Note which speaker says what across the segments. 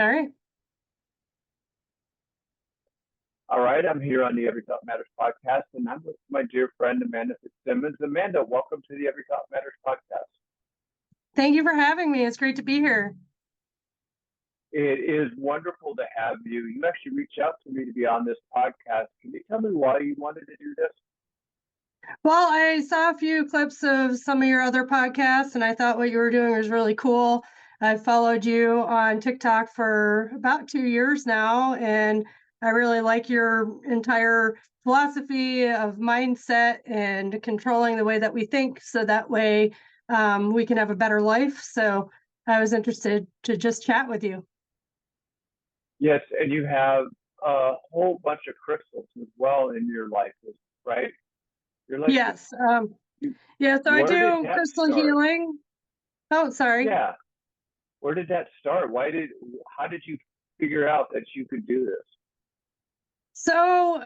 Speaker 1: All right.
Speaker 2: All right, I'm here on the Every Thought Matters podcast, and I'm with my dear friend Amanda Fitzsimmons. Amanda, welcome to the Every Thought Matters podcast.
Speaker 1: Thank you for having me. It's great to be here.
Speaker 2: It is wonderful to have you. You actually reached out to me to be on this podcast. Can you tell me why you wanted to do this?
Speaker 1: Well, I saw a few clips of some of your other podcasts, and I thought what you were doing was really cool. I've followed you on TikTok for about 2 years now, and I really like your entire philosophy of mindset and controlling the way that we think so that way we can have a better life. So I was interested to just chat with you.
Speaker 2: Yes, and you have a whole bunch of crystals as well in your life, right? You're like,
Speaker 1: Yes.
Speaker 2: you,
Speaker 1: Yeah, so I
Speaker 2: where did
Speaker 1: do
Speaker 2: that
Speaker 1: crystal
Speaker 2: start?
Speaker 1: healing. Oh, sorry.
Speaker 2: Yeah, where did that start? How did you figure out that you could do this?
Speaker 1: So,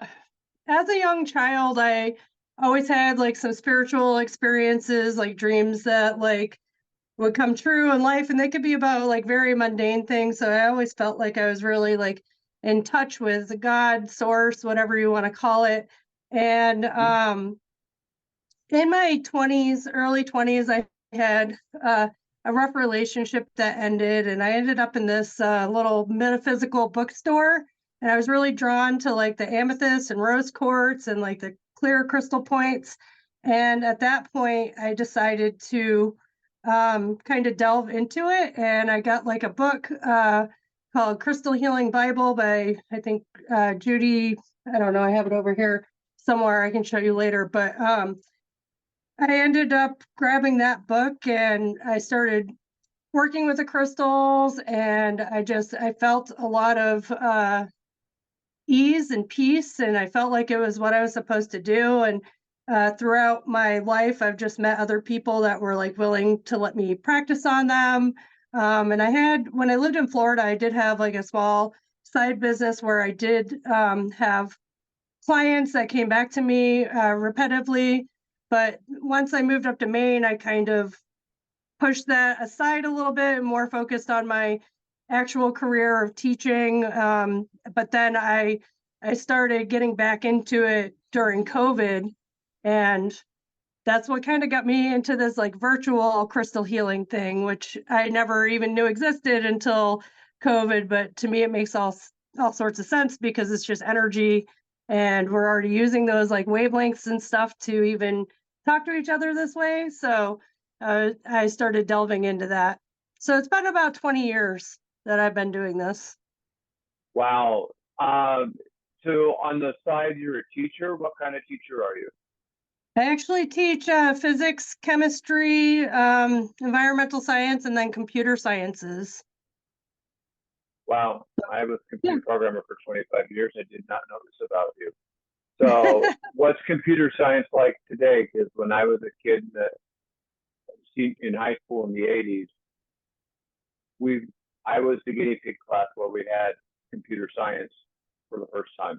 Speaker 1: as a young child, I always had like some spiritual experiences, like dreams that like would come true in life, and they could be about like very mundane things. So I always felt like I was really like in touch with God, source, whatever you want to call it. And in my 20s, early 20s, I had a rough relationship that ended, and I ended up in this little metaphysical bookstore. And I was really drawn to like the amethyst and rose quartz and like the clear crystal points. And at that point, I decided to kind of delve into it. And I got like a book called Crystal Healing Bible by, I think, Judy. I don't know. I have it over here somewhere. I can show you later. But I ended up grabbing that book and I started working with the crystals, and I felt a lot of ease and peace, and I felt like it was what I was supposed to do. And throughout my life, I've just met other people that were like willing to let me practice on them. And when I lived in Florida, I did have like a small side business where I did have clients that came back to me repetitively. But once I moved up to Maine, I kind of pushed that aside a little bit and more focused on my actual career of teaching. But then I started getting back into it during COVID, and that's what kind of got me into this like virtual crystal healing thing, which I never even knew existed until COVID. But to me, it makes all sorts of sense because it's just energy, and we're already using those like wavelengths and stuff to even talk to each other this way. So I started delving into that. So it's been about 20 years that I've been doing this.
Speaker 2: Wow. So on the side, you're a teacher. What kind of teacher are you?
Speaker 1: I actually teach physics, chemistry, environmental science, and then computer sciences.
Speaker 2: Wow. I was a
Speaker 1: Yeah.
Speaker 2: computer programmer for 25 years. I did not know this about you. So what's computer science like today? Because when I was a kid in high school in the 80s, I was the guinea pig class where we had computer science for the first time.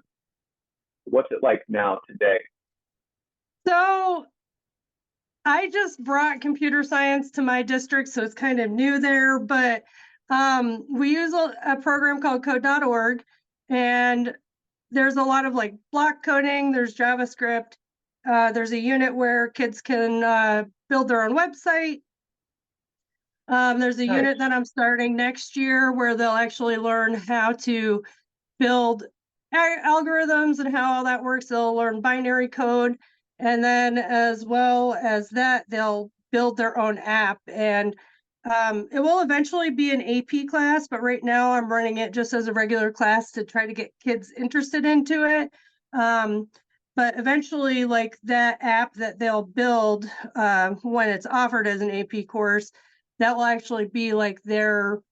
Speaker 2: What's it like now today?
Speaker 1: So I just brought computer science to my district, so it's kind of new there. But we use a program called code.org, and there's a lot of like block coding, there's JavaScript, there's a unit where kids can build their own website. There's a
Speaker 2: Nice.
Speaker 1: unit that I'm starting next year where they'll actually learn how to build algorithms and how all that works. They'll learn binary code. And then as well as that, they'll build their own app. And it will eventually be an AP class, but right now I'm running it just as a regular class to try to get kids interested into it. But eventually, like that app that they'll build when it's offered as an AP course, that will actually be like their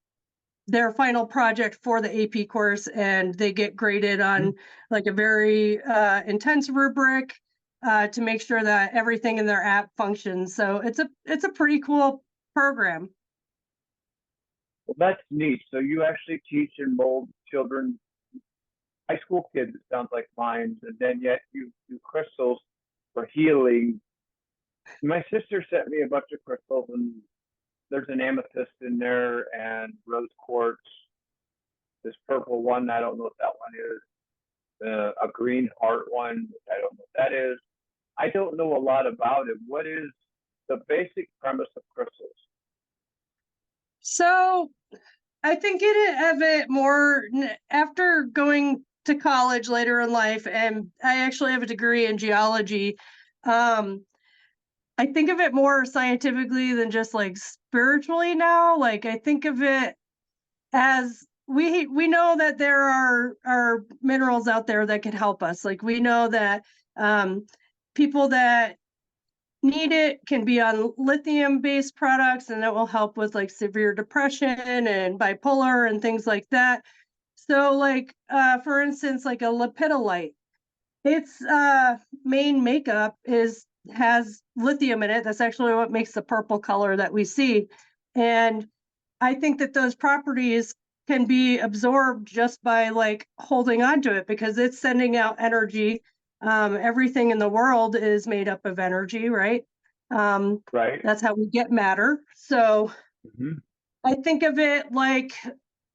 Speaker 1: final project for the AP course, and they get graded on like a very intense rubric to make sure that everything in their app functions. So it's a pretty cool program.
Speaker 2: Well, that's neat. So you actually teach and mold children, high school kids, it sounds like minds, and then yet you do crystals for healing. My sister sent me a bunch of crystals, and there's an amethyst in there and rose quartz. this purple one. I don't know what that one is. A green heart one. I don't know what that is. I don't know a lot about it. What is the basic premise of crystals?
Speaker 1: So I think of it more after going to college later in life, and I actually have a degree in geology. I think of it more scientifically than just like spiritually now. Like I think of it as we know that there are minerals out there that can help us. Like we know that people that need it can be on lithium based products, and that will help with like severe depression and bipolar and things like that. So like for instance, like a lepidolite, its main makeup has lithium in it. That's actually what makes the purple color that we see. And I think that those properties can be absorbed just by like holding on to it, because it's sending out energy. Everything in the world is made up of energy, right?
Speaker 2: Right.
Speaker 1: That's how we get matter. So I think of it like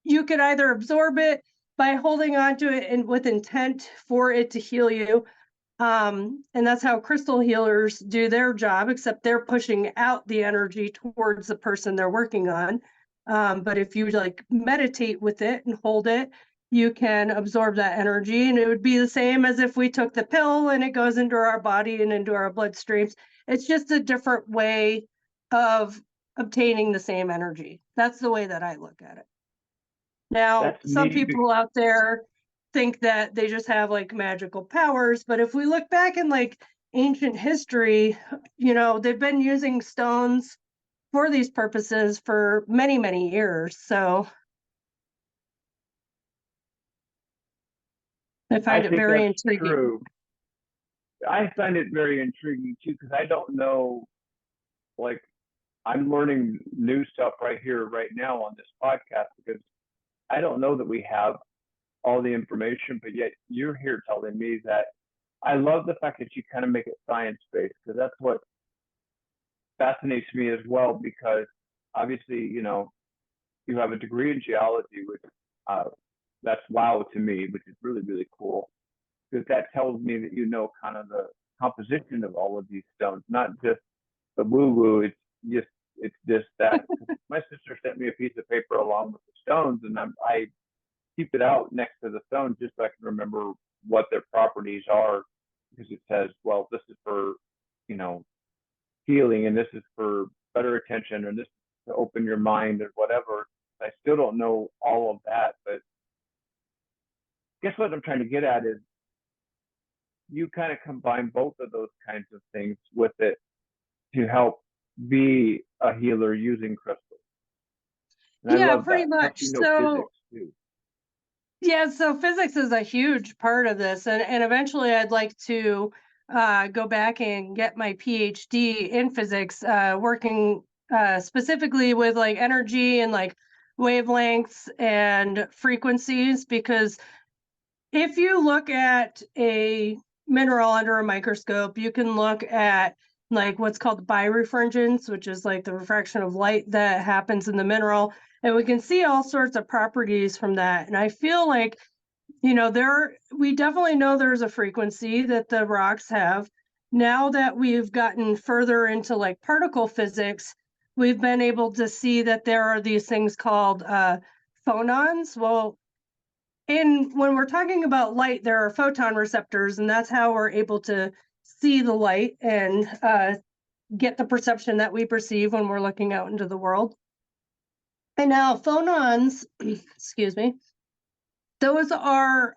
Speaker 1: you could either absorb it by holding on to it and with intent for it to heal you. And that's how crystal healers do their job, except they're pushing out the energy towards the person they're working on. But if you like meditate with it and hold it, you can absorb that energy. And it would be the same as if we took the pill and it goes into our body and into our bloodstreams. It's just a different way of obtaining the same energy. That's the way that I look at it. Now,
Speaker 2: That's
Speaker 1: some
Speaker 2: neat.
Speaker 1: people out there think that they just have like magical powers, but if we look back in like ancient history, they've been using stones for these purposes for many, many years. So I find it
Speaker 2: think
Speaker 1: very
Speaker 2: that's
Speaker 1: intriguing.
Speaker 2: true. I find it very intriguing too, because I don't know, like, I'm learning new stuff right here, right now on this podcast, because I don't know that we have all the information, but yet you're here telling me that. I love the fact that you kind of make it science-based, because that's what fascinates me as well, because obviously, you have a degree in geology, which that's wow to me, which is really, really cool, because that tells me that kind of the composition of all of these stones, not just the woo-woo. It's just that. My sister sent me a piece of paper along with the stones, and I keep it out next to the stones just so I can remember what their properties are, because it says, well, this is for healing, and this is for better attention, and this is to open your mind, or whatever. I still don't know all of that, but guess what I'm trying to get at is you kind of combine both of those kinds of things with it to help be a healer using crystals. And I love
Speaker 1: pretty
Speaker 2: that.
Speaker 1: much.
Speaker 2: Plus,
Speaker 1: So
Speaker 2: physics too.
Speaker 1: yeah, so physics is a huge part of this, and eventually I'd like to go back and get my PhD in physics, working specifically with like energy and like wavelengths and frequencies, because if you look at a mineral under a microscope, you can look at like what's called birefringence, which is like the refraction of light that happens in the mineral. And we can see all sorts of properties from that. And I feel like, we definitely know there's a frequency that the rocks have. Now that we've gotten further into like particle physics, we've been able to see that there are these things called phonons. Well, when we're talking about light, there are photon receptors, and that's how we're able to see the light and get the perception that we perceive when we're looking out into the world. And now phonons, excuse me, those are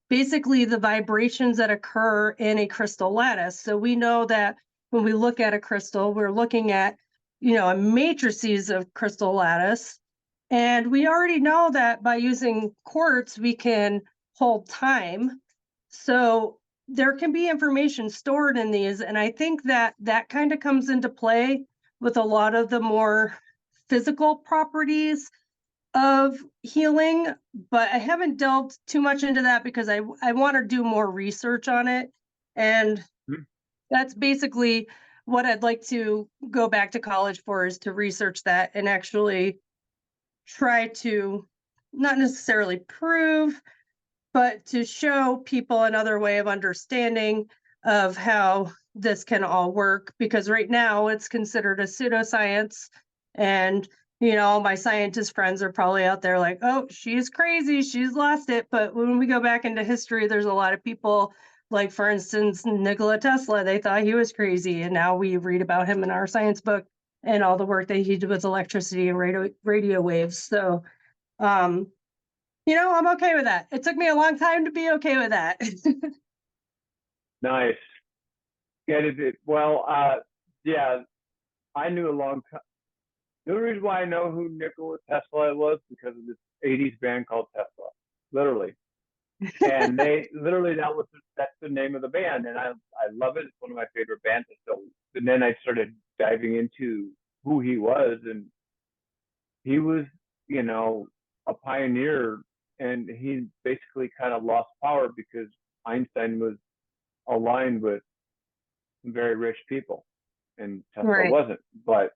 Speaker 1: basically the vibrations that occur in a crystal lattice. So we know that when we look at a crystal, we're looking at, a matrices of crystal lattice. And we already know that by using quartz, we can hold time. So there can be information stored in these. And I think that kind of comes into play with a lot of the more physical properties of healing, but I haven't delved too much into that because I want to do more research on it. And that's basically what I'd like to go back to college for, is to research that and actually try to not necessarily prove, but to show people another way of understanding of how this can all work. Because right now it's considered a pseudoscience. And, my scientist friends are probably out there like, oh, she's crazy. She's lost it. But when we go back into history, there's a lot of people, like, for instance, Nikola Tesla, they thought he was crazy. And now we read about him in our science book and all the work that he did with electricity and radio waves. So, um, I'm okay with that. It took me a long time to be okay with that.
Speaker 2: Nice. Well, yeah, I knew a long time. The only reason why I know who Nikola Tesla was because of this 80s band called Tesla, literally. And that's the name of the band. And I love it. It's one of my favorite bands. And then I started diving into who he was, and he was, a pioneer, and he basically kind of lost power because Einstein was aligned with some very rich people and Tesla
Speaker 1: Right.
Speaker 2: wasn't. But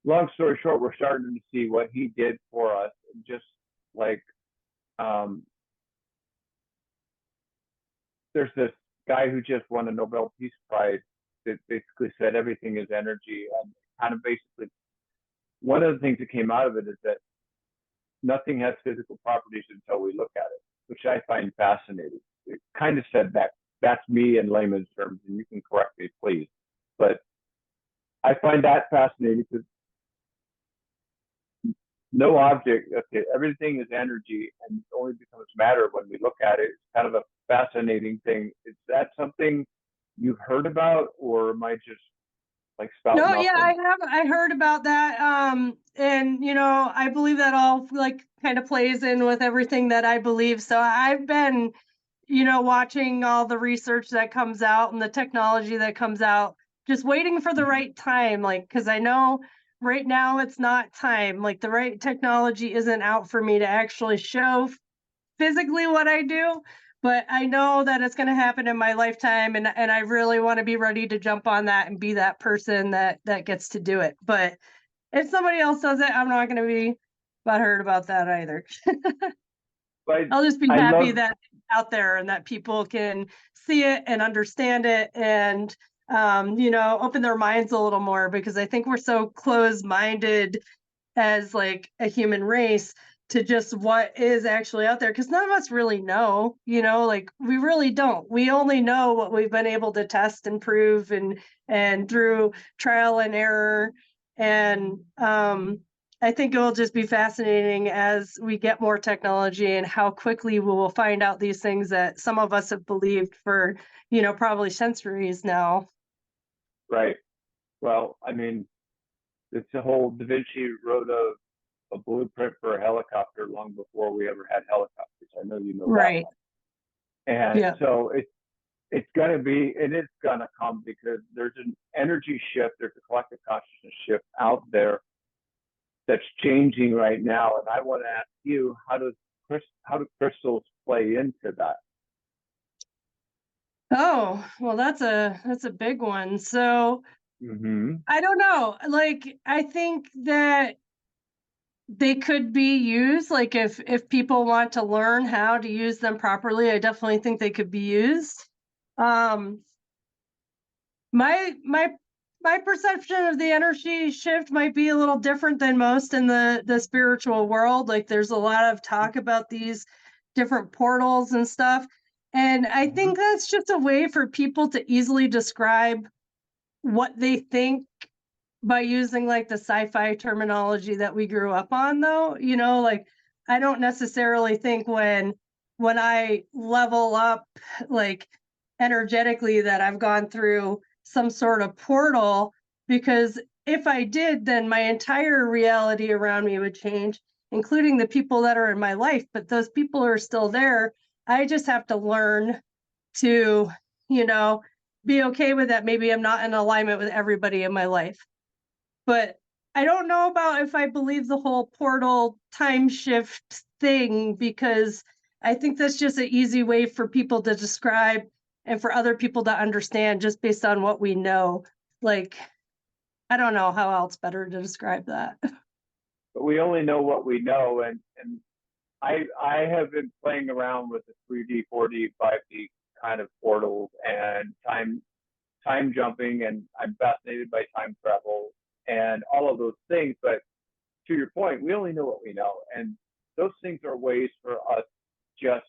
Speaker 2: long story short, we're starting to see what he did for us. Just like there's this guy who just won a Nobel Peace Prize that basically said everything is energy, and kind of basically one of the things that came out of it is that nothing has physical properties until we look at it, which I find fascinating. It kind of said that. That's me in layman's terms, and you can correct me, please. But I find that fascinating because no object, okay, everything is energy and it only becomes matter when we look at it. It's kind of a fascinating thing. Is that something you've heard about, or am I just like spouting
Speaker 1: No,
Speaker 2: off
Speaker 1: yeah,
Speaker 2: things?
Speaker 1: I heard about that. And I believe that all like kind of plays in with everything that I believe. So I've been, watching all the research that comes out and the technology that comes out, just waiting for the right time. Like, because I know right now it's not time. Like, the right technology isn't out for me to actually show physically what I do, but I know that it's going to happen in my lifetime, and I really want to be ready to jump on that and be that person that gets to do it. But if somebody else does it, I'm not going to be butthurt about that either.
Speaker 2: But
Speaker 1: I'll just be
Speaker 2: I
Speaker 1: happy
Speaker 2: love,
Speaker 1: that it's out there and that people can see it and understand it and open their minds a little more, because I think we're so closed-minded as like a human race to just what is actually out there, because none of us really know, like, we really don't. We only know what we've been able to test and prove, and through trial and error. And I think it will just be fascinating as we get more technology and how quickly we will find out these things that some of us have believed for probably centuries now.
Speaker 2: right. Well, I mean, it's a whole Da Vinci wrote a blueprint for a helicopter long before we ever had helicopters. I know you know that
Speaker 1: Right.
Speaker 2: one. And
Speaker 1: Yeah.
Speaker 2: so it's it is gonna come because there's an energy shift, there's a collective consciousness shift out there that's changing right now. And I want to ask you, how do crystals play into that?
Speaker 1: Oh, well, that's a big one. So
Speaker 2: Mm-hmm.
Speaker 1: I don't know. Like, I think that they could be used, like, if people want to learn how to use them properly, I definitely think they could be used. Um, my my perception of the energy shift might be a little different than most in the spiritual world. Like, there's a lot of talk about these different portals and stuff. And I
Speaker 2: Mm-hmm.
Speaker 1: think that's just a way for people to easily describe what they think by using, like, the sci-fi terminology that we grew up on, though. Like, I don't necessarily think when I level up, like, energetically, that I've gone through some sort of portal, because if I did, then my entire reality around me would change, including the people that are in my life. But those people are still there. I just have to learn to, you know, be okay with that. Maybe I'm not in alignment with everybody in my life. But I don't know about if I believe the whole portal time shift thing, because I think that's just an easy way for people to describe and for other people to understand just based on what we know. Like, I don't know how else better to describe that.
Speaker 2: But we only know what we know, and I have been playing around with the 3D, 4D, 5D kind of portals and time jumping, and I'm fascinated by time travel and all of those things. But to your point, we only know what we know, and those things are ways for us just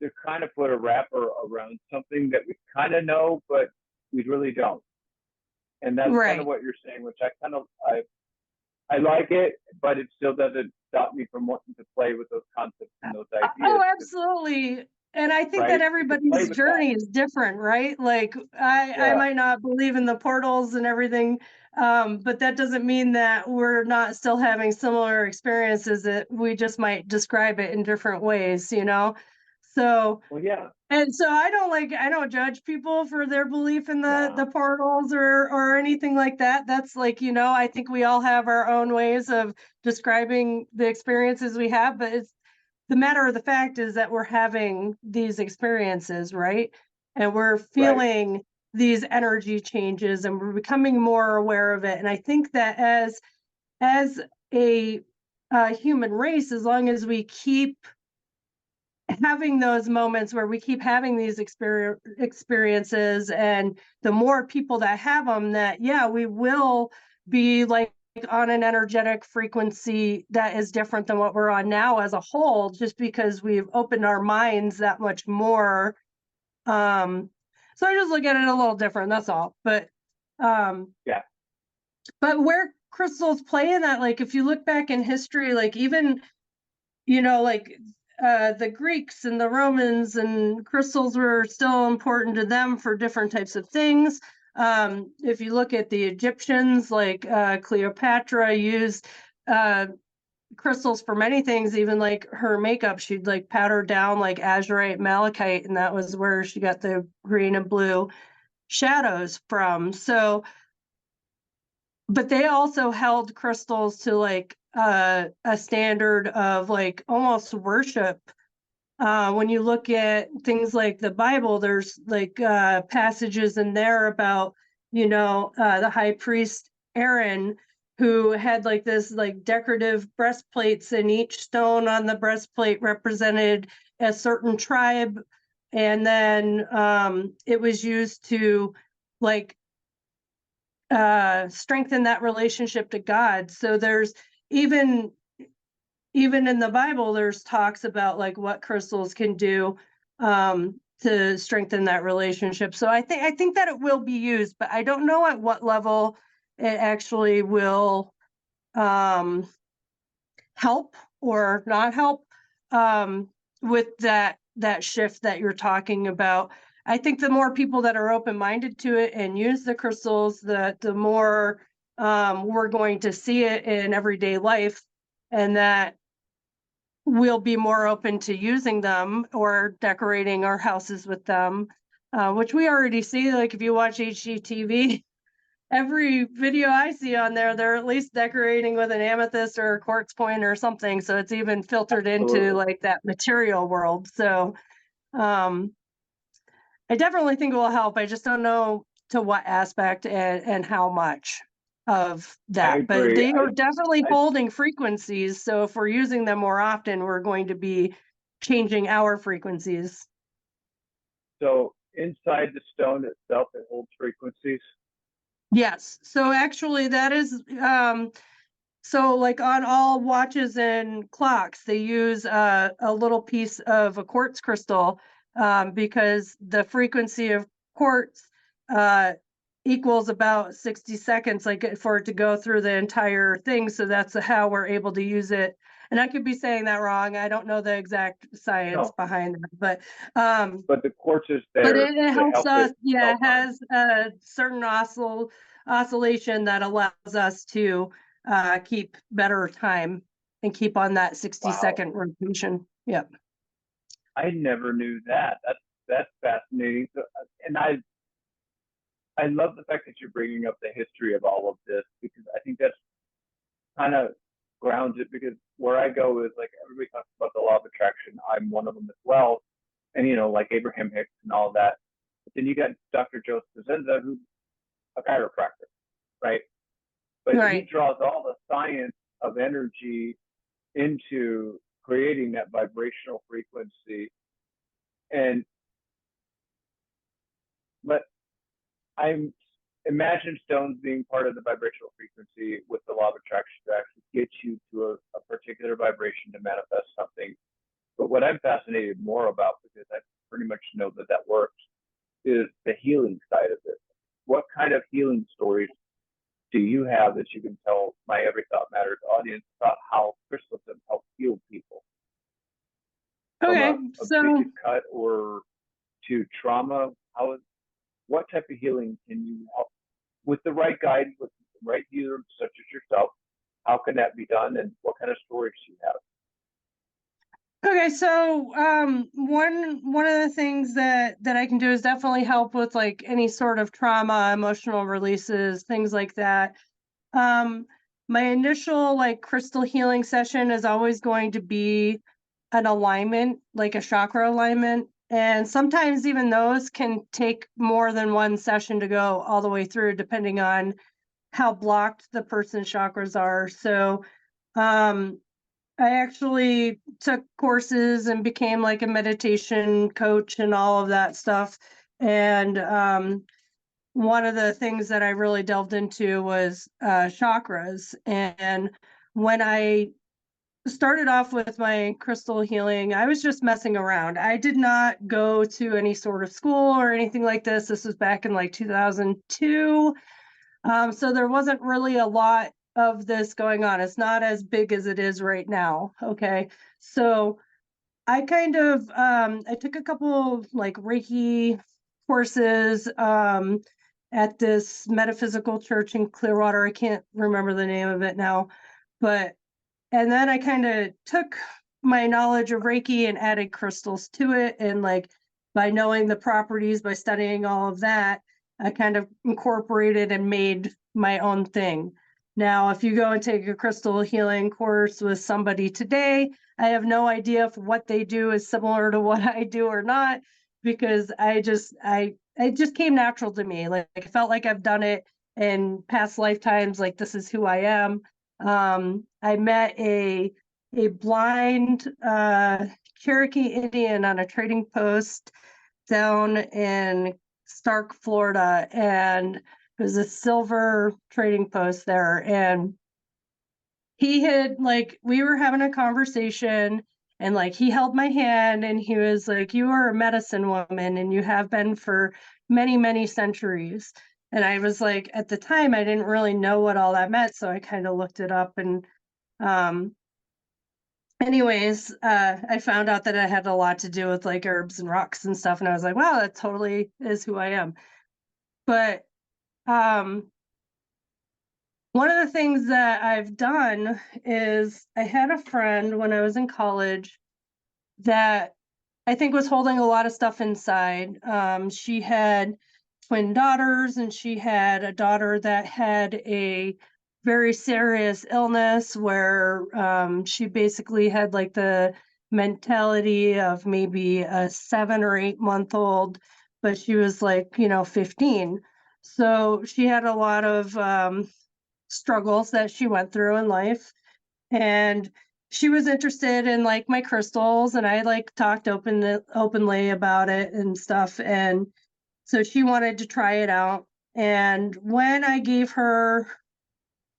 Speaker 2: to kind of put a wrapper around something that we kind of know, but we really don't. And that's kind of
Speaker 1: Right.
Speaker 2: what you're saying, which I like it, but it still doesn't stop me from wanting to play with those concepts and those
Speaker 1: Oh,
Speaker 2: ideas,
Speaker 1: absolutely. And I think that
Speaker 2: right? You can play
Speaker 1: everybody's
Speaker 2: with that.
Speaker 1: journey is different, right? Like I
Speaker 2: Yeah.
Speaker 1: might not believe in the portals and everything, but that doesn't mean that we're not still having similar experiences, that we just might describe it in different ways, you know? So,
Speaker 2: Well, yeah.
Speaker 1: and so I don't judge people for their belief in the
Speaker 2: No.
Speaker 1: portals or anything like that. That's like, you know, I think we all have our own ways of describing the experiences we have, but it's the matter of the fact is that we're having these experiences, right? And we're
Speaker 2: Right.
Speaker 1: feeling these energy changes and we're becoming more aware of it. And I think that as a human race, as long as we keep having those moments where we keep having these experiences, and the more people that have them, that yeah, we will be like on an energetic frequency that is different than what we're on now as a whole, just because we've opened our minds that much more. um so I just look at it a little different, that's all. Um
Speaker 2: Yeah.
Speaker 1: but where crystals play in that, like if you look back in history, like even, you know, like the Greeks and the Romans, and crystals were still important to them for different types of things. If you look at the Egyptians, like Cleopatra used uh, crystals for many things, even like her makeup, she'd like powder down like azurite, malachite, and that was where she got the green and blue shadows from. So, but they also held crystals to like a standard of like almost worship. When you look at things like the Bible, there's like passages in there about, you know, the high priest Aaron, who had like this like decorative breastplates, and each stone on the breastplate represented a certain tribe. And then it was used to like strengthen that relationship to God. So there's even even in the Bible, there's talks about like what crystals can do to strengthen that relationship. So I think that it will be used, but I don't know at what level it actually will um, help or not help with that shift that you're talking about. I think the more people that are open minded to it and use the crystals, the more we're going to see it in everyday life, and that we'll be more open to using them or decorating our houses with them, which we already see. Like if you watch HGTV, every video I see on there, they're at least decorating with an amethyst or a quartz point or something. So it's even filtered into
Speaker 2: Absolutely.
Speaker 1: like that material world. So um, I definitely think it will help. I just don't know to what aspect and how much of
Speaker 2: I
Speaker 1: that, but
Speaker 2: agree.
Speaker 1: they are definitely
Speaker 2: I
Speaker 1: holding frequencies. So if we're using them more often, we're going to be changing our frequencies.
Speaker 2: so inside the stone itself, it holds frequencies.
Speaker 1: Yes. So actually that is so like on all watches and clocks, they use a little piece of a quartz crystal, because the frequency of quartz uh, equals about 60 seconds, like for it to go through the entire thing. So that's how we're able to use it. And I could be saying that wrong. I don't know the exact science
Speaker 2: No,
Speaker 1: behind that,
Speaker 2: but the quartz is
Speaker 1: but
Speaker 2: there
Speaker 1: it
Speaker 2: to
Speaker 1: helps
Speaker 2: help
Speaker 1: us.
Speaker 2: it
Speaker 1: Yeah,
Speaker 2: tell
Speaker 1: it
Speaker 2: time.
Speaker 1: has a certain oscillation that allows us to keep better time and keep on that 60
Speaker 2: Wow.
Speaker 1: second rotation. Yep.
Speaker 2: I never knew that. That's fascinating. So, and I love the fact that you're bringing up the history of all of this, because I think that's kind of grounds it, because where I go is like everybody talks about the law of attraction. I'm one of them as well. And, like Abraham Hicks and all that. But then you got Dr. Joe Dispenza, who's a chiropractor, right? But he
Speaker 1: Right.
Speaker 2: draws all the science of energy into creating that vibrational frequency. And but I imagine stones being part of the vibrational frequency with the law of attraction to actually get you to a particular vibration to manifest something. But what I'm fascinated more about, because I pretty much know that that works, is the healing side of it. What kind of healing stories do you have that you can tell my Every Thought Matters audience about how crystals have helped heal people?
Speaker 1: Okay,
Speaker 2: From a
Speaker 1: so
Speaker 2: bigoted cut or to trauma? What type of healing can you help with the right guide, with the right healer such as yourself? How can that be done, and what kind of stories do you have?
Speaker 1: okay, so one of the things that I can do is definitely help with like any sort of trauma, emotional releases, things like that. Um, my initial like crystal healing session is always going to be an alignment, like a chakra alignment. And sometimes even those can take more than one session to go all the way through, depending on how blocked the person's chakras are. So um, I actually took courses and became like a meditation coach and all of that stuff. And one of the things that I really delved into was chakras. And when I started off with my crystal healing, I was just messing around. I did not go to any sort of school or anything like this. This was back in like 2002. So there wasn't really a lot of this going on. It's not as big as it is right now. Okay. So I kind of I took a couple like Reiki courses at this metaphysical church in Clearwater. I can't remember the name of it now, but and then I kind of took my knowledge of Reiki and added crystals to it. And like by knowing the properties, by studying all of that, I kind of incorporated and made my own thing. Now, if you go and take a crystal healing course with somebody today, I have no idea if what they do is similar to what I do or not, because it just came natural to me. Like I felt like I've done it in past lifetimes, like this is who I am. I met a blind Cherokee Indian on a trading post down in Stark, Florida, and it was a silver trading post there. And he had like we were having a conversation, and like he held my hand and he was like, "You are a medicine woman, and you have been for many, many centuries." And I was like, at the time, I didn't really know what all that meant, so I kind of looked it up. And um, anyways, I found out that it had a lot to do with like herbs and rocks and stuff, and I was like, wow, that totally is who I am. But um, one of the things that I've done is I had a friend when I was in college that I think was holding a lot of stuff inside. She had twin daughters, and she had a daughter that had a very serious illness where she basically had like the mentality of maybe a 7 or 8 month old, but she was like, 15. So she had a lot of struggles that she went through in life. And she was interested in like my crystals, and I like talked openly about it and stuff. And so she wanted to try it out. And when I gave her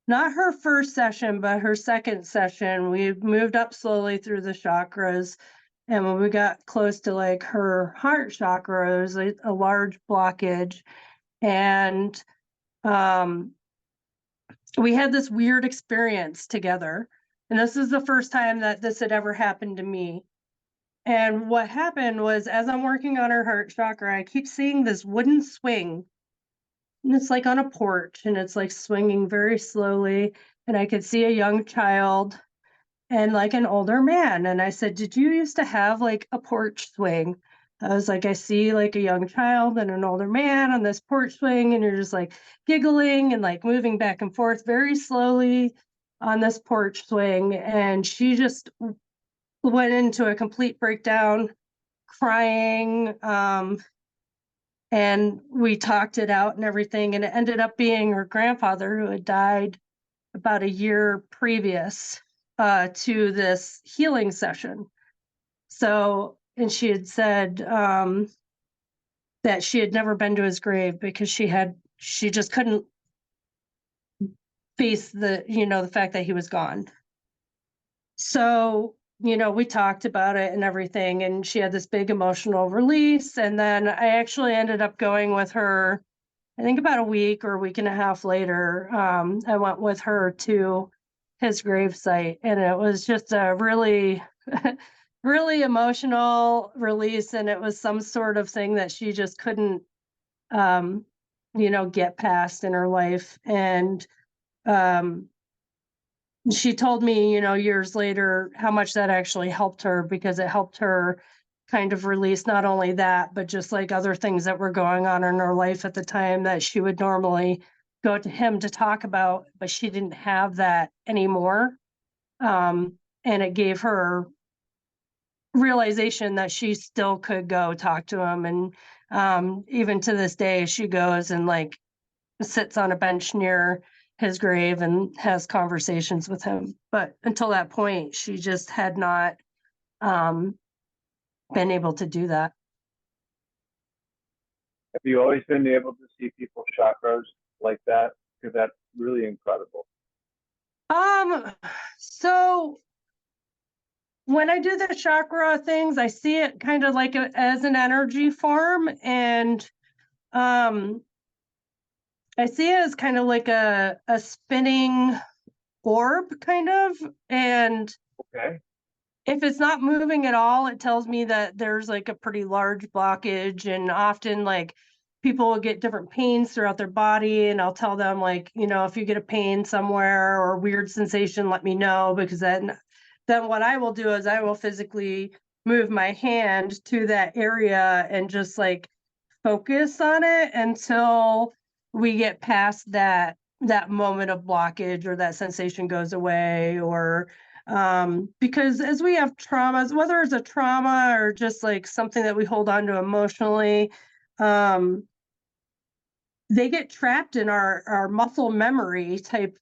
Speaker 1: not her first session, but her second session, we moved up slowly through the chakras. And when we got close to like her heart chakra, there was a large blockage. And um, we had this weird experience together. And this is the first time that this had ever happened to me. And what happened was, as I'm working on her heart chakra, I keep seeing this wooden swing. And it's like on a porch, and it's like swinging very slowly. And I could see a young child and like an older man. And I said, "Did you used to have like a porch swing?" I was like, "I see like a young child and an older man on this porch swing, and you're just like giggling and like moving back and forth very slowly on this porch swing." And she just went into a complete breakdown, crying. And we talked it out and everything. And it ended up being her grandfather who had died about a year previous. to this healing session. So, and she had said that she had never been to his grave because she just couldn't face the fact that he was gone. So, we talked about it and everything, and she had this big emotional release. And then I actually ended up going with her, I think about a week or a week and a half later. I went with her to his gravesite, and it was just a really, really emotional release. And it was some sort of thing that she just couldn't, get past in her life. And, um, she told me, years later, how much that actually helped her, because it helped her kind of release not only that, but just like other things that were going on in her life at the time that she would normally go to him to talk about, but she didn't have that anymore. And it gave her realization that she still could go talk to him. And even to this day, she goes and like sits on a bench near his grave and has conversations with him. But until that point, she just had not um, been able to do that.
Speaker 2: Have you always been able to see people's chakras like that? Because that's really incredible.
Speaker 1: So when I do the chakra things, I see it kind of like as an energy form, and I see it as kind of like a spinning orb, kind of. And
Speaker 2: Okay.
Speaker 1: if it's not moving at all, it tells me that there's like a pretty large blockage. And often, like, people will get different pains throughout their body, and I'll tell them, like, if you get a pain somewhere or a weird sensation, let me know, because then what I will do is I will physically move my hand to that area and just like focus on it until we get past that moment of blockage, or that sensation goes away. Or because as we have traumas, whether it's a trauma or just like something that we hold on to emotionally, um they get trapped in our muscle memory type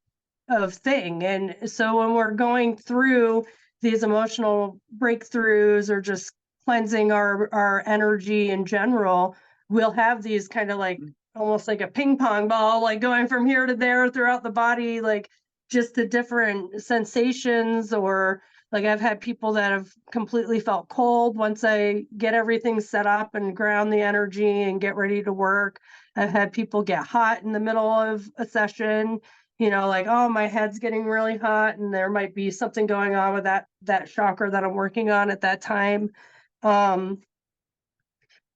Speaker 1: of thing. And so when we're going through these emotional breakthroughs, or just cleansing our energy in general, we'll have these kind of like almost like a ping pong ball, like going from here to there throughout the body, like just the different sensations. Or like, I've had people that have completely felt cold once I get everything set up and ground the energy and get ready to work. I've had people get hot in the middle of a session, like, oh, my head's getting really hot, and there might be something going on with that chakra that I'm working on at that time. Um,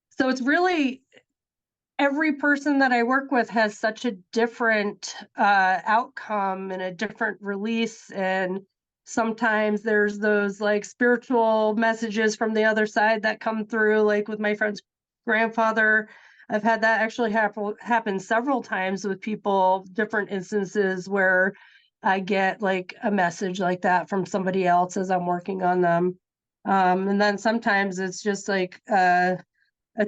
Speaker 1: so it's really, every person that I work with has such a different outcome and a different release. And sometimes there's those like spiritual messages from the other side that come through, like with my friend's grandfather. I've had that actually happen several times with people, different instances where I get like a message like that from somebody else as I'm working on them. And then sometimes it's just like a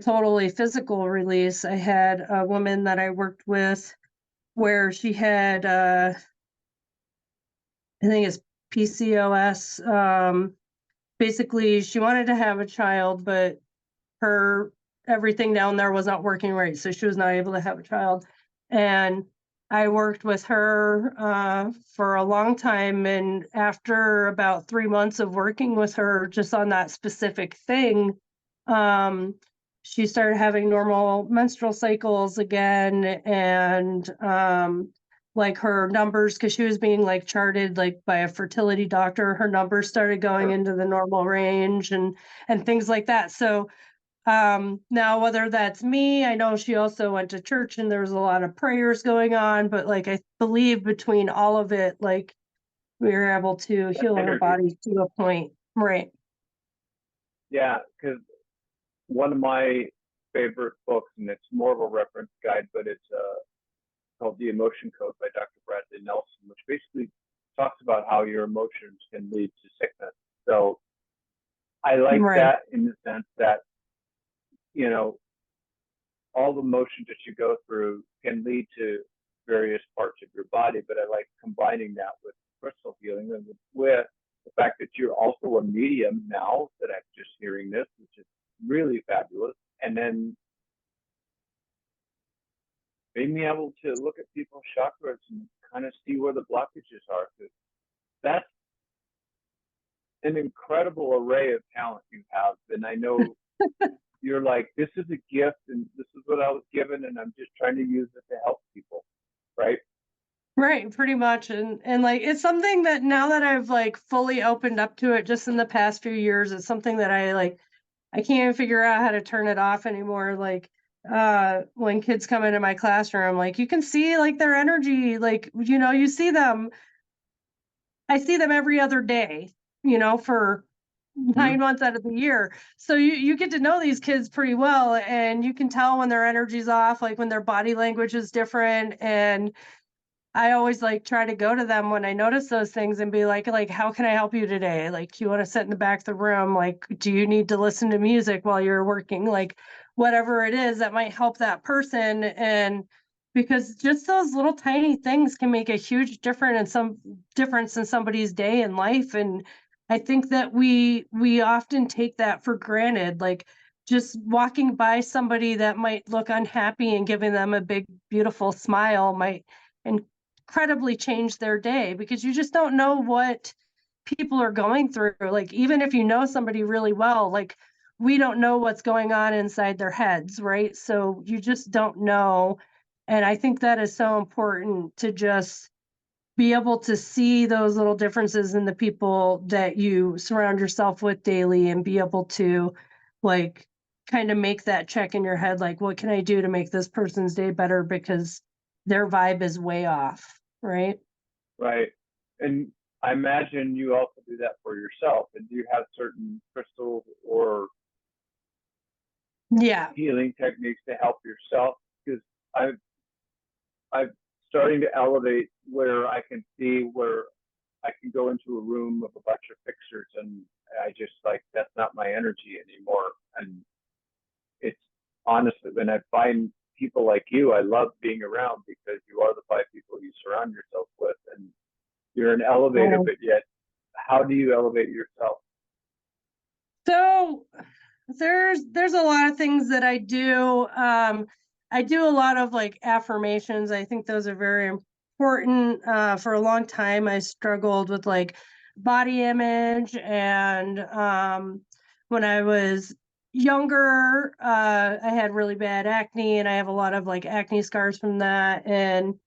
Speaker 1: totally physical release. I had a woman that I worked with where she had, I think it's PCOS. Basically, she wanted to have a child, but her everything down there was not working right, so she was not able to have a child. And I worked with her for a long time, and after about 3 months of working with her just on that specific thing, um, she started having normal menstrual cycles again. And like, her numbers, because she was being like charted like by a fertility doctor, her numbers started going into the normal range, and things like that. So now, whether that's me, I know she also went to church and there was a lot of prayers going on, but like, I believe between all of it, like, we were able to heal her
Speaker 2: Energy.
Speaker 1: body to a point. Right.
Speaker 2: Yeah, because one of my favorite books, and it's more of a reference guide, but it's called The Emotion Code by Dr. Bradley Nelson, which basically talks about how your emotions can lead to sickness. So I like
Speaker 1: Right.
Speaker 2: that in the sense that, all the emotions that you go through can lead to various parts of your body, but I like combining that with crystal healing and with the fact that you're also a medium now that I'm just hearing this, which is really fabulous. And then being able to look at people's chakras and kind of see where the blockages are. That's an incredible array of talent you have. And I know you're like, this is a gift and this is what I was given and I'm just trying to use it to help people. Right.
Speaker 1: Right, pretty much. And like it's something that now that I've like fully opened up to it just in the past few years, it's something that I can't even figure out how to turn it off anymore. Like when kids come into my classroom, like you can see like their energy, like you see them. I see them every other day, for
Speaker 2: Mm-hmm.
Speaker 1: 9 months out of the year. So you get to know these kids pretty well, and you can tell when their energy's off, like when their body language is different. And I always like try to go to them when I notice those things and be like, how can I help you today? Like, do you want to sit in the back of the room? Like, do you need to listen to music while you're working? Like, whatever it is that might help that person. And because just those little tiny things can make a huge difference in somebody's day and life. And I think that we often take that for granted. Like just walking by somebody that might look unhappy and giving them a big, beautiful smile might incredibly change their day, because you just don't know what people are going through. Like, even if you know somebody really well, like we don't know what's going on inside their heads, right? So you just don't know. And I think that is so important to just be able to see those little differences in the people that you surround yourself with daily and be able to like kind of make that check in your head, like, what can I do to make this person's day better because their vibe is way off, right?
Speaker 2: Right. And I imagine you also do that for yourself. And do you have certain crystals or
Speaker 1: Yeah.
Speaker 2: healing techniques to help yourself? Because I'm starting to elevate where I can see where I can go into a room of a bunch of fixers and I just like, that's not my energy anymore. And it's honestly, when I find people like you, I love being around because you are the 5 people you surround yourself with and you're an elevator, but yet how do you elevate yourself?
Speaker 1: So there's a lot of things that I do. I do a lot of like affirmations. I think those are very important. For a long time, I struggled with like body image, and when I was younger, I had really bad acne, and I have a lot of like acne scars from that. And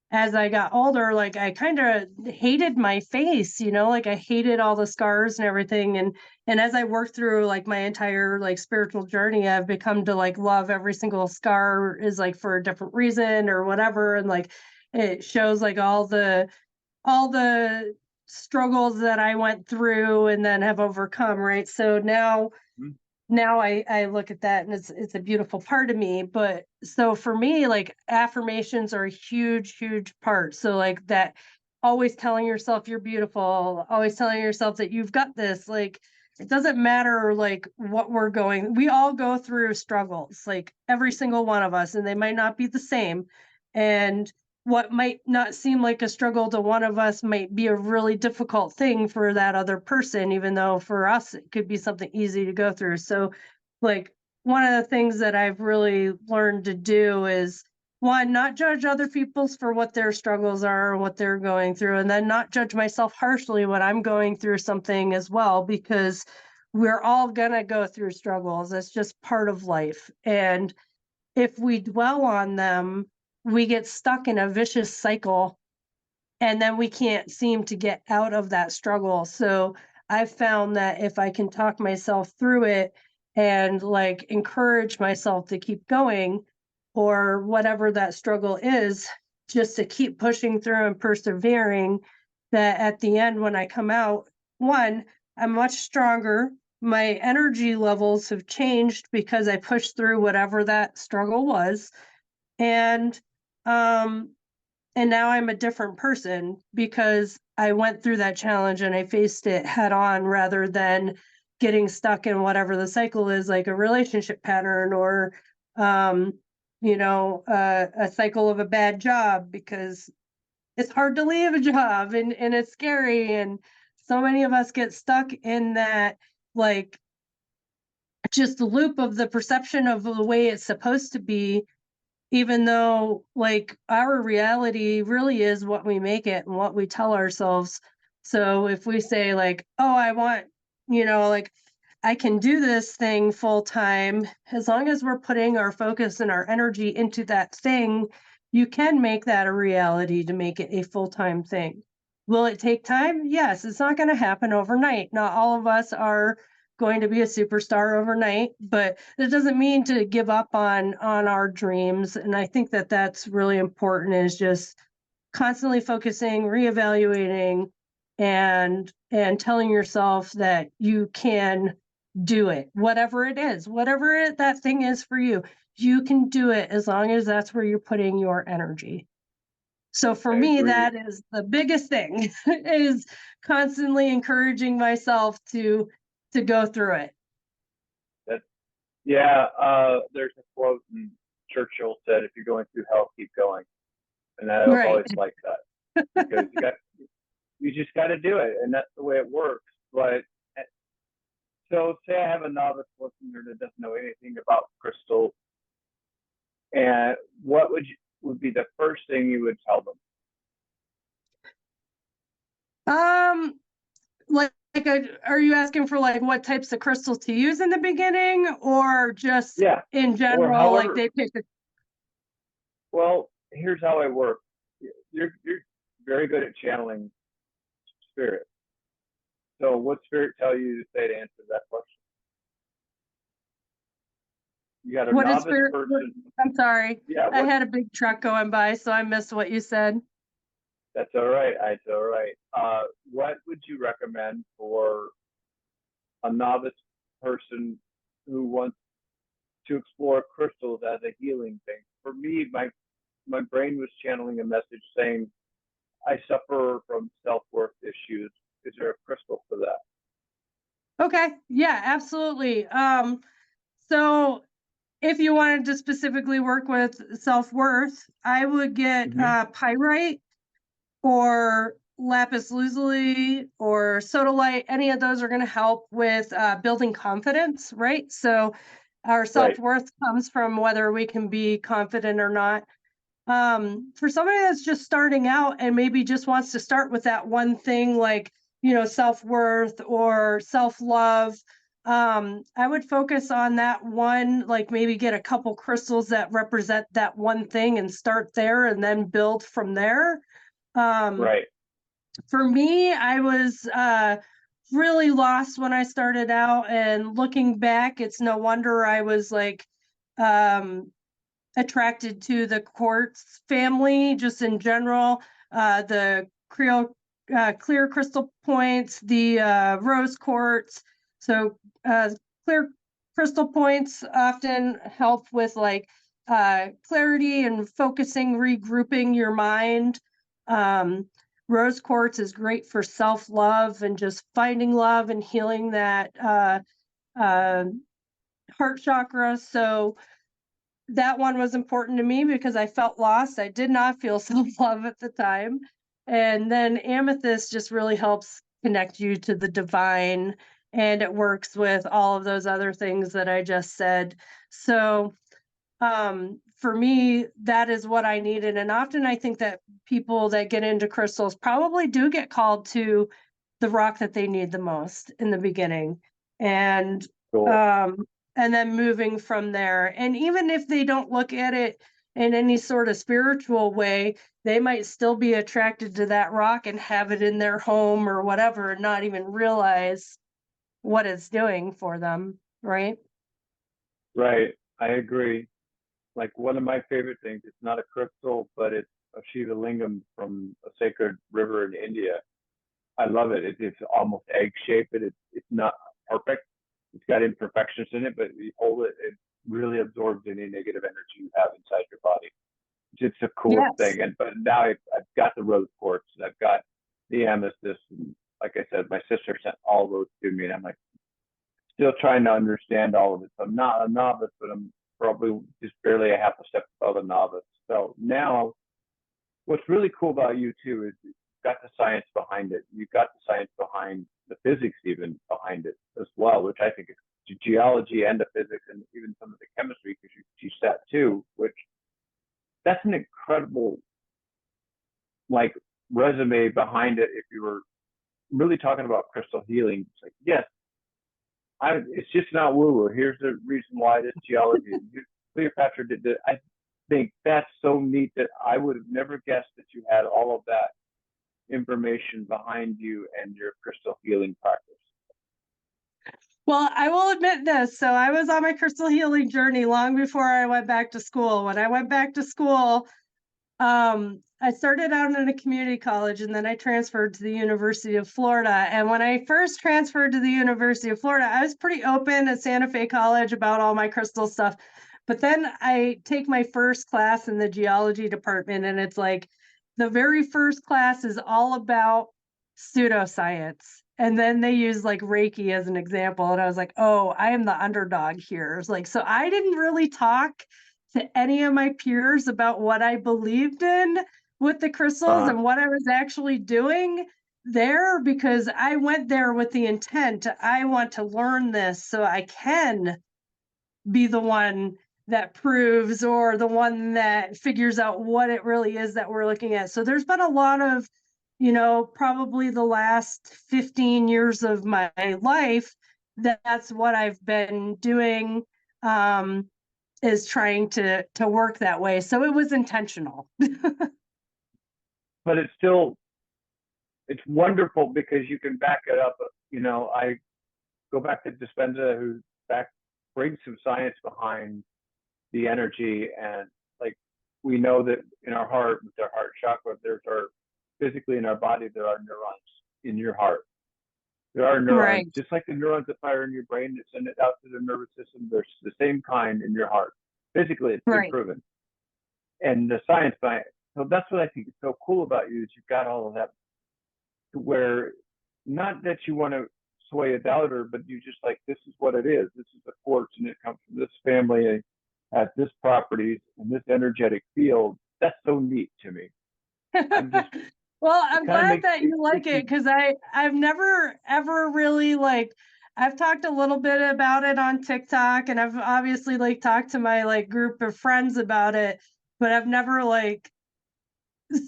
Speaker 1: as I got older, like I kind of hated my face, like I hated all the scars and everything. And as I worked through like my entire like spiritual journey, I've become to like love every single scar is like for a different reason or whatever. And like it shows like all the struggles that I went through and then have overcome, right? So now I look at that and it's a beautiful part of me. But so for me, like affirmations are a huge, huge part. So like that, always telling yourself you're beautiful, always telling yourself that you've got this, like it doesn't matter like what we all go through struggles, like every single one of us, and they might not be the same. And what might not seem like a struggle to one of us might be a really difficult thing for that other person, even though for us it could be something easy to go through. So, like, one of the things that I've really learned to do is one, not judge other people's for what their struggles are and what they're going through, and then not judge myself harshly when I'm going through something as well, because we're all gonna go through struggles. It's just part of life. And if we dwell on them, we get stuck in a vicious cycle, and then we can't seem to get out of that struggle. So I've found that if I can talk myself through it and like encourage myself to keep going, or whatever that struggle is, just to keep pushing through and persevering, that at the end, when I come out, one, I'm much stronger. My energy levels have changed because I pushed through whatever that struggle was. And um and now I'm a different person because I went through that challenge and I faced it head on, rather than getting stuck in whatever the cycle is, like a relationship pattern or, um, a cycle of a bad job, because it's hard to leave a job and it's scary. And So many of us get stuck in that, like, just the loop of the perception of the way it's supposed to be, even though, like, our reality really is what we make it and what we tell ourselves. So if we say, like, oh, I want, like, I can do this thing full time, as long as we're putting our focus and our energy into that thing, you can make that a reality to make it a full time thing. Will it take time? Yes, it's not going to happen overnight. Not all of us are going to be a superstar overnight, but that doesn't mean to give up on our dreams. And I think that that's really important, is just constantly focusing, reevaluating, and telling yourself that you can do it, whatever it is, that thing is for you. You can do it as long as that's where you're putting your energy. So for
Speaker 2: I
Speaker 1: me,
Speaker 2: agree.
Speaker 1: that is the biggest thing, is constantly encouraging myself to go through it.
Speaker 2: There's a quote, and Churchill said, "If you're going through hell, keep going," and I've
Speaker 1: Right.
Speaker 2: always liked that, because you just got to do it, and that's the way it works. But so, say I have a novice listener that doesn't know anything about crystals, and what would be the first thing you would tell them?
Speaker 1: Are you asking for, like, what types of crystals to use in the beginning, or just
Speaker 2: Yeah,
Speaker 1: in
Speaker 2: or
Speaker 1: general, like
Speaker 2: however.
Speaker 1: they pick a
Speaker 2: Well, here's how I work. You're very good at channeling spirit. So, what spirit tell you to say to answer that question? You got a
Speaker 1: what is
Speaker 2: novice
Speaker 1: spirit?
Speaker 2: person.
Speaker 1: I'm sorry.
Speaker 2: Yeah,
Speaker 1: I had a big truck going by, so I missed what you said.
Speaker 2: that's all right. It's all right. What would you recommend for a novice person who wants to explore crystals as a healing thing? For me, my brain was channeling a message saying, I suffer from self-worth issues. Is there a crystal for that?
Speaker 1: Okay. Yeah, absolutely. So if you wanted to specifically work with self-worth, I would get
Speaker 2: Mm-hmm.
Speaker 1: pyrite or lapis lazuli or sodalite. Any of those are going to help with building confidence, right? So our
Speaker 2: Right.
Speaker 1: self-worth comes from whether we can be confident or not. For somebody that's just starting out and maybe just wants to start with that one thing, like, self-worth or self-love, I would focus on that one, like maybe get a couple crystals that represent that one thing and start there and then build from there. Um,
Speaker 2: Right.
Speaker 1: for me, I was really lost when I started out, and looking back, it's no wonder I was like um attracted to the quartz family just in general. The clear crystal points, the rose quartz. So clear crystal points often help with, like, clarity and focusing, regrouping your mind. Um, Rose quartz is great for self-love and just finding love and healing that uh, heart chakra. So that one was important to me because I felt lost. I did not feel self-love at the time. And then amethyst just really helps connect you to the divine, and it works with all of those other things that I just said. So, for me, that is what I needed. And often I think that people that get into crystals probably do get called to the rock that they need the most in the beginning. And
Speaker 2: Cool.
Speaker 1: um and then moving from there. And even if they don't look at it in any sort of spiritual way, they might still be attracted to that rock and have it in their home or whatever and not even realize what it's doing for them, right?
Speaker 2: Right. I agree. Like, one of my favorite things, it's not a crystal, but it's a Shiva lingam from a sacred river in India. I love it. It's almost egg shaped. It's not perfect. It's got imperfections in it, but you hold it, it really absorbs any negative energy you have inside your body. It's the coolest
Speaker 1: Yes.
Speaker 2: thing. But now I've got the rose quartz, and I've got the amethyst. And like I said, my sister sent all those to me, and I'm like, still trying to understand all of it. So I'm not a novice, but I'm probably just barely a half a step above a novice. So now, what's really cool about you too is you've got the science behind it. You've got the science behind the physics even behind it as well, which I think is geology and the physics and even some of the chemistry, because you teach that too, which that's an incredible like resume behind it. If you were really talking about crystal healing, it's like, yes, it's just not woo-woo. Here's the reason why this geology. Cleopatra did it. I think that's so neat that I would have never guessed that you had all of that information behind you and your crystal healing practice.
Speaker 1: Well, I will admit this. So I was on my crystal healing journey long before I went back to school. When I went back to school, I started out in a community college and then I transferred to the University of Florida. And when I first transferred to the University of Florida, I was pretty open at Santa Fe College about all my crystal stuff. But then I take my first class in the geology department, and it's like the very first class is all about pseudoscience. And then they use like Reiki as an example. And I was like, oh, I am the underdog here. It's like, so I didn't really talk to any of my peers about what I believed in with the crystals and what I was actually doing there, because I went there with the intent, I want to learn this so I can be the one that proves or the one that figures out what it really is that we're looking at. So there's been a lot of, probably the last 15 years of my life, that's what I've been doing, is trying to work that way. So it was intentional.
Speaker 2: But it's wonderful because you can back it up. I go back to Dispenza, who brings some science behind the energy, and like we know that in our heart, with our heart chakra, physically in our body, there are neurons in your heart. There are neurons, right, just like the neurons that fire in your brain that send it out to the nervous system. There's the same kind in your heart. Physically, it's been proven. And the science behind it. So that's what I think is so cool about you, is you've got all of that, where not that you want to sway a doubter, but you just like, this is what it is. This is a quartz, and it comes from this family, and has this properties and this energetic field. That's so neat to me.
Speaker 1: Well, I'm glad that you like it, because I've never ever really I've talked a little bit about it on TikTok, and I've obviously talked to my group of friends about it, but I've never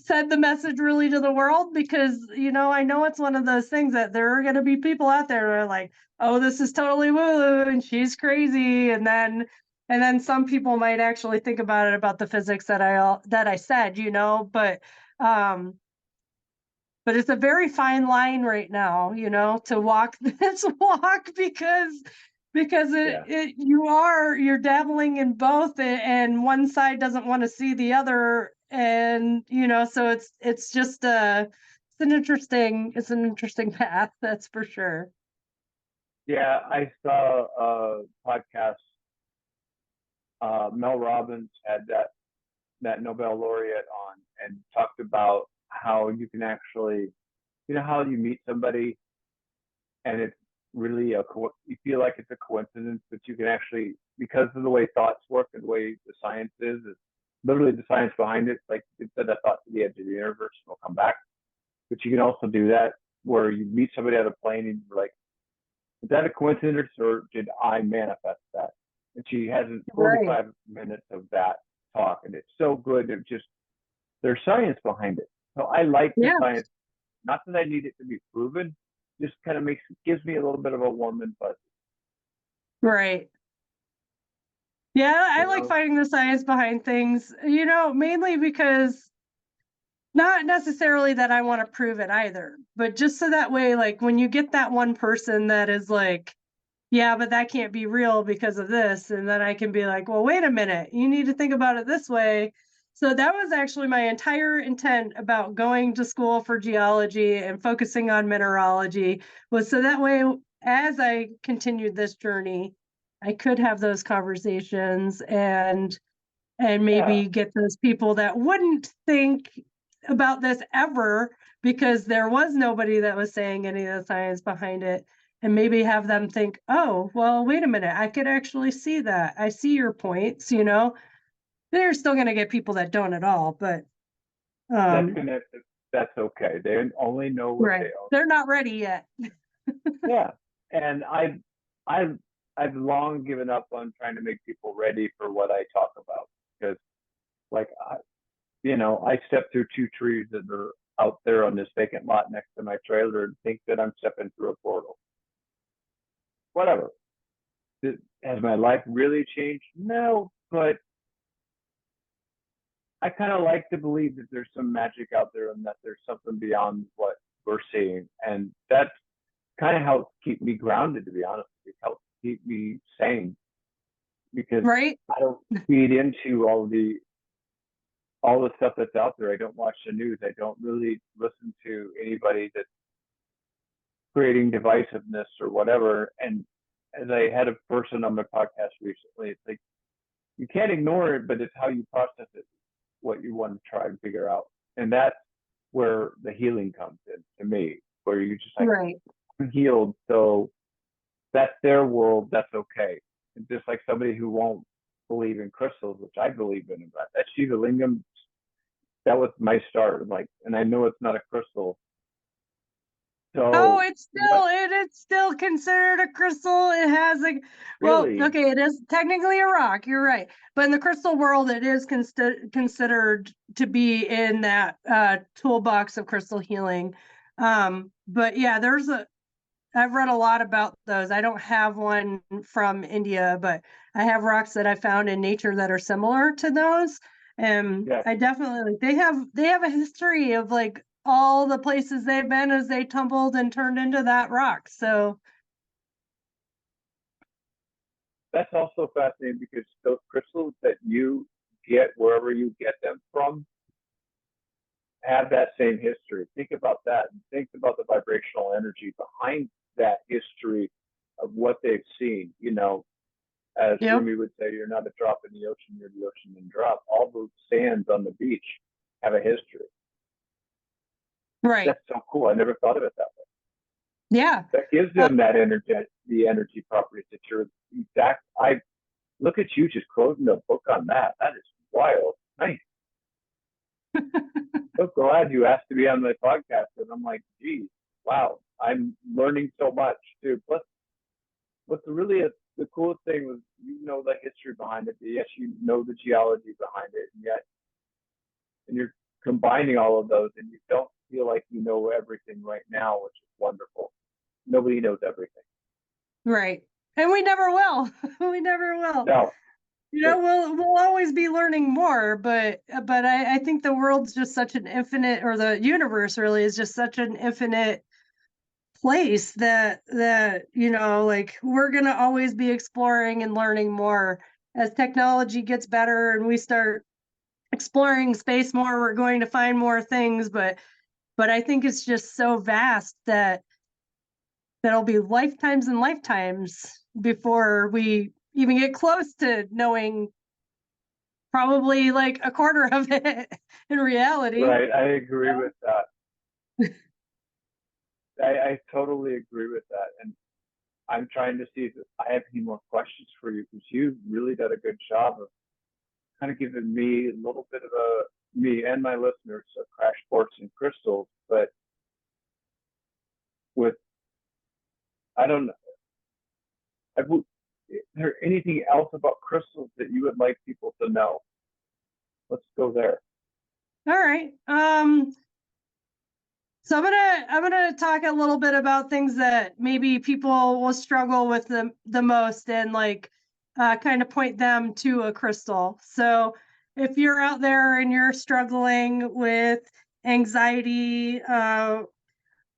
Speaker 1: said the message really to the world, because I know it's one of those things that there are going to be people out there who are like, oh, this is totally woo and she's crazy, and then some people might actually think about it, about the physics that I said, but it's a very fine line right now, to walk this walk, because you're dabbling in both, and one side doesn't want to see the other, and so it's just it's an interesting path, that's for sure.
Speaker 2: Yeah, I saw a podcast. Mel Robbins had that Nobel laureate on, and talked about how you can actually, how you meet somebody and it's really you feel like it's a coincidence, but you can actually, because of the way thoughts work and the way the science is literally the science behind it. Like it said, that thought to the edge of the universe and will come back. But you can also do that where you meet somebody on a plane and you're like, is that a coincidence or did I manifest that? And she has 45 minutes of that talk, and it's so good. There's science behind it. So I like the science. Not that I need it to be proven, just kind of gives me a little bit of a warm and fuzzy.
Speaker 1: Right. Yeah, I like finding the science behind things, mainly because not necessarily that I want to prove it either, but just so that way, when you get that one person that is like, yeah, but that can't be real because of this, and then I can be like, well, wait a minute, you need to think about it this way. So that was actually my entire intent about going to school for geology and focusing on mineralogy, was so that way, as I continued this journey, I could have those conversations and maybe get those people that wouldn't think about this ever, because there was nobody that was saying any of the science behind it, and maybe have them think, oh, well, wait a minute, I could actually see that. I see your points, They're still going to get people that don't at all, but
Speaker 2: that's connected. that's okay. They only know what
Speaker 1: Right.
Speaker 2: they own.
Speaker 1: They're not ready yet.
Speaker 2: Yeah. And I've long given up on trying to make people ready for what I talk about, because like I step through two trees that are out there on this vacant lot next to my trailer and think that I'm stepping through a portal. Whatever. Has my life really changed? No, but I kind of like to believe that there's some magic out there and that there's something beyond what we're seeing. And that's kind of helps keep me grounded, to be honest. It helps keep me sane, because
Speaker 1: Right.
Speaker 2: I don't feed into all the stuff that's out there. I don't watch the news. I don't really listen to anybody that's creating divisiveness or whatever. And as I had a person on my podcast recently, it's like you can't ignore it, but it's how you process it, what you want to try and figure out. And that's where the healing comes in to me, where you just like,
Speaker 1: Right.
Speaker 2: I'm healed, so that's their world, that's okay. And just like somebody who won't believe in crystals, which I believe in, but that Shiva Lingam, that was my start. Like, and I know it's not a crystal.
Speaker 1: Oh,
Speaker 2: So what
Speaker 1: it is still considered a crystal. It has
Speaker 2: really,
Speaker 1: okay, it is technically a rock, you're right. But in the crystal world, it is considered to be in that toolbox of crystal healing. But yeah, I've read a lot about those. I don't have one from India, but I have rocks that I found in nature that are similar to those. And
Speaker 2: yeah,
Speaker 1: I definitely they have a history of like all the places they've been as they tumbled and turned into that rock. So
Speaker 2: that's also fascinating, because those crystals that you get wherever you get them from have that same history. Think about that, and think about the vibrational energy behind that history of what they've seen. As
Speaker 1: yep,
Speaker 2: Rumi would say, you're not a drop in the ocean, you're the ocean in drop. All those sands on the beach have a history.
Speaker 1: right.
Speaker 2: That's so cool. I never thought of it that way.
Speaker 1: Yeah.
Speaker 2: That gives them that energy, the energy properties that you're exact. I look at you just closing the book on that. That is wild. Nice. So glad you asked to be on my podcast. And I'm like, geez, wow, I'm learning so much too. Plus, what's really the coolest thing was, the history behind it. Yes, you know the geology behind it, and you're combining all of those, and you don't feel like you know everything right now, which is wonderful. Nobody knows everything.
Speaker 1: Right. And we never will. We never will.
Speaker 2: No,
Speaker 1: We'll always be learning more, but I think the world's just such an infinite, or the universe really is just such an infinite place that like we're gonna always be exploring and learning more as technology gets better and we start exploring space more. We're going to find more things, but I think it's just so vast that that'll be lifetimes and lifetimes before we even get close to knowing probably like a quarter of it in reality.
Speaker 2: right. I agree with that. I totally agree with that. And I'm trying to see if I have any more questions for you, because you really did a good job of kind of giving me a little bit of me and my listeners a crash course in crystals. But with, I don't know, is there anything else about crystals that you would like people to know? Let's go there.
Speaker 1: All right. So I'm gonna talk a little bit about things that maybe people will struggle with the most, and like kind of point them to a crystal. So if you're out there and you're struggling with anxiety,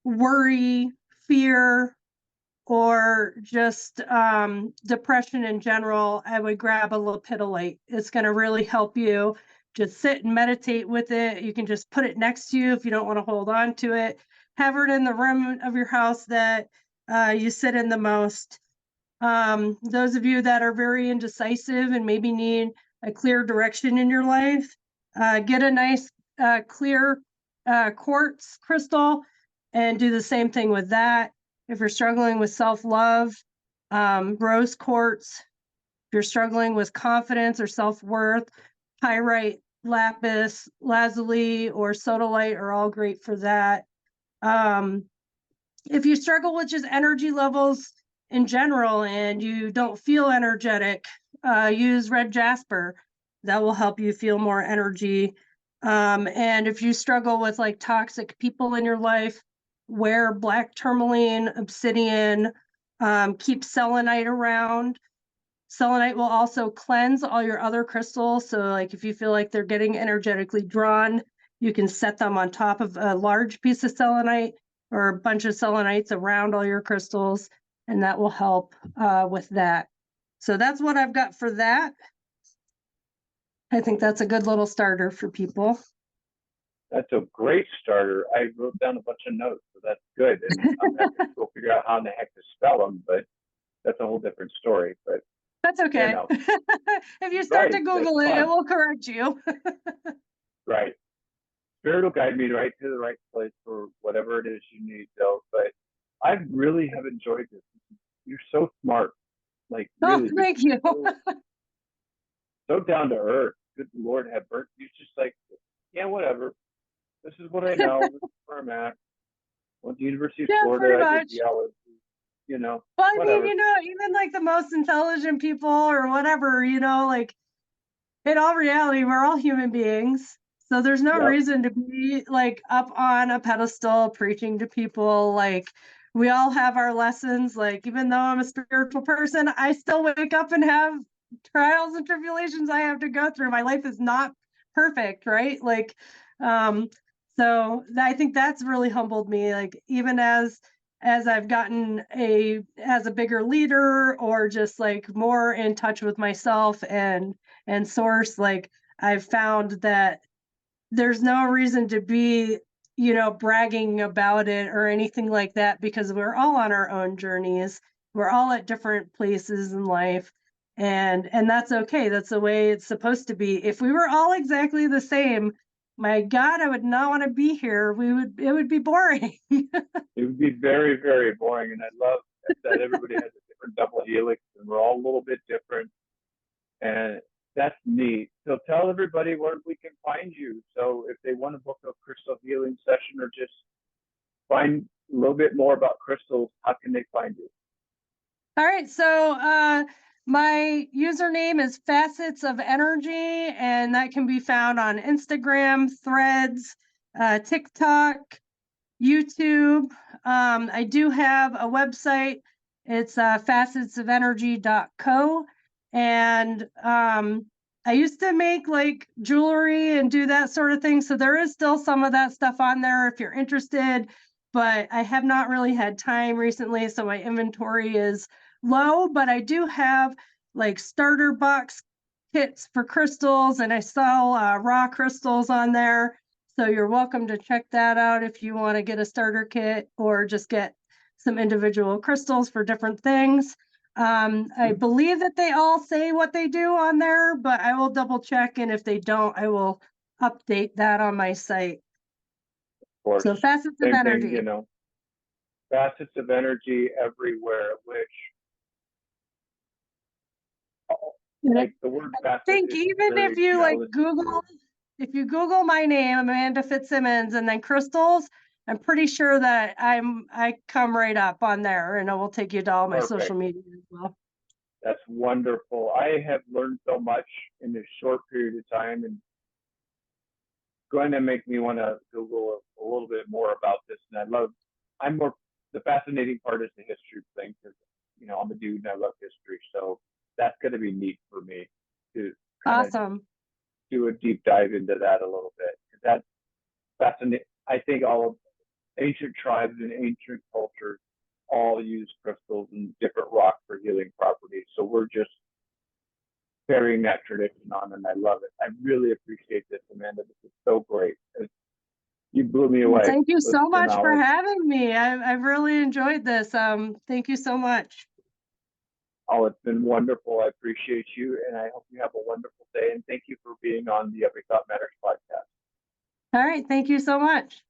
Speaker 1: worry, fear, or just depression in general, I would grab a lepidolite. It's going to really help you. Just sit and meditate with it. You can just put it next to you if you don't want to hold on to it. Have it in the room of your house that you sit in the most. Those of you that are very indecisive and maybe need a clear direction in your life, get a nice clear quartz crystal and do the same thing with that. If you're struggling with self-love, rose quartz. If you're struggling with confidence or self-worth, pyrite lapis lazuli, or sodalite are all great for that. If you struggle with just energy levels in general and you don't feel energetic, use red jasper. That will help you feel more energy. And if you struggle with like toxic people in your life, wear black tourmaline, obsidian, keep selenite around. Selenite will also cleanse all your other crystals. So like if you feel like they're getting energetically drawn, you can set them on top of a large piece of selenite or a bunch of selenites around all your crystals, and that will help with that. So that's what I've got for that. I think that's a good little starter for people.
Speaker 2: That's a great starter. I wrote down a bunch of notes, so that's good. And I'm having to go figure out how in the heck to spell them, but that's a whole different story. But
Speaker 1: That's okay.
Speaker 2: you know,
Speaker 1: If you start
Speaker 2: right,
Speaker 1: to Google it, it will correct you.
Speaker 2: right. Spirit will guide me right to the right place for whatever it is you need, though. But I really have enjoyed this. You're so smart, like really.
Speaker 1: Oh, thank you.
Speaker 2: So down to earth. Good Lord, have burnt. You're just like, yeah, whatever. This is what I know. This is where I'm at. Went to the University of
Speaker 1: Yeah,
Speaker 2: Florida.
Speaker 1: pretty
Speaker 2: I
Speaker 1: much.
Speaker 2: did geology. You know,
Speaker 1: Well, I
Speaker 2: whatever.
Speaker 1: mean, even like the most intelligent people or whatever, like in all reality, we're all human beings. So there's no
Speaker 2: Yep.
Speaker 1: reason to be like up on a pedestal preaching to people. Like we all have our lessons. Like even though I'm a spiritual person, I still wake up and have trials and tribulations I have to go through. My life is not perfect, right? Like, so I think that's really humbled me. Like even as I've gotten as a bigger leader or just like more in touch with myself and source, like I've found that there's no reason to be, bragging about it or anything like that, because we're all on our own journeys. We're all at different places in life. And that's okay. That's the way it's supposed to be. If we were all exactly the same, my God, I would not want to be here. It would be boring.
Speaker 2: It would be very, very boring. And I love that everybody has a different double helix and we're all a little bit different. And that's neat. So tell everybody where we can find you. So if they want to book a crystal healing session or just find a little bit more about crystals, how can they find you?
Speaker 1: All right, so my username is Facets of Energy, and that can be found on Instagram, Threads, TikTok, YouTube. I do have a website. It's facetsofenergy.co. And I used to make like jewelry and do that sort of thing. So there is still some of that stuff on there if you're interested, but I have not really had time recently. So my inventory is low, but I do have like starter box kits for crystals, and I sell raw crystals on there. So you're welcome to check that out if you want to get a starter kit or just get some individual crystals for different things. I believe that they all say what they do on there, but I will double check. And if they don't, I will update that on my site.
Speaker 2: Of course.
Speaker 1: So Facets of
Speaker 2: Same
Speaker 1: Energy.
Speaker 2: thing, facets of energy everywhere, which like the word
Speaker 1: I
Speaker 2: facet
Speaker 1: think
Speaker 2: is
Speaker 1: even if
Speaker 2: very
Speaker 1: you like
Speaker 2: jealous.
Speaker 1: if you Google my name, Amanda Fitzsimmons, and then crystals, I'm pretty sure that I come right up on there, and it will take you to all my social
Speaker 2: Perfect.
Speaker 1: media as well.
Speaker 2: That's wonderful. I have learned so much in this short period of time, and going to make me want to Google a little bit more about this. And the fascinating part is the history thing, because I'm a dude and I love history, so that's going to be neat for me to kind of
Speaker 1: Awesome.
Speaker 2: do a deep dive into that a little bit. That's fascinating. I think all of ancient tribes and ancient cultures all use crystals and different rocks for healing properties. So we're just carrying that tradition on, and I love it. I really appreciate this, Amanda. This is so great. You blew me away.
Speaker 1: Thank you
Speaker 2: with
Speaker 1: so
Speaker 2: your
Speaker 1: much for
Speaker 2: knowledge.
Speaker 1: having me. I've really enjoyed this. Thank you so much.
Speaker 2: Oh, it's been wonderful. I appreciate you, and I hope you have a wonderful day. And thank you for being on the Every Thought Matters podcast.
Speaker 1: All right. Thank you so much.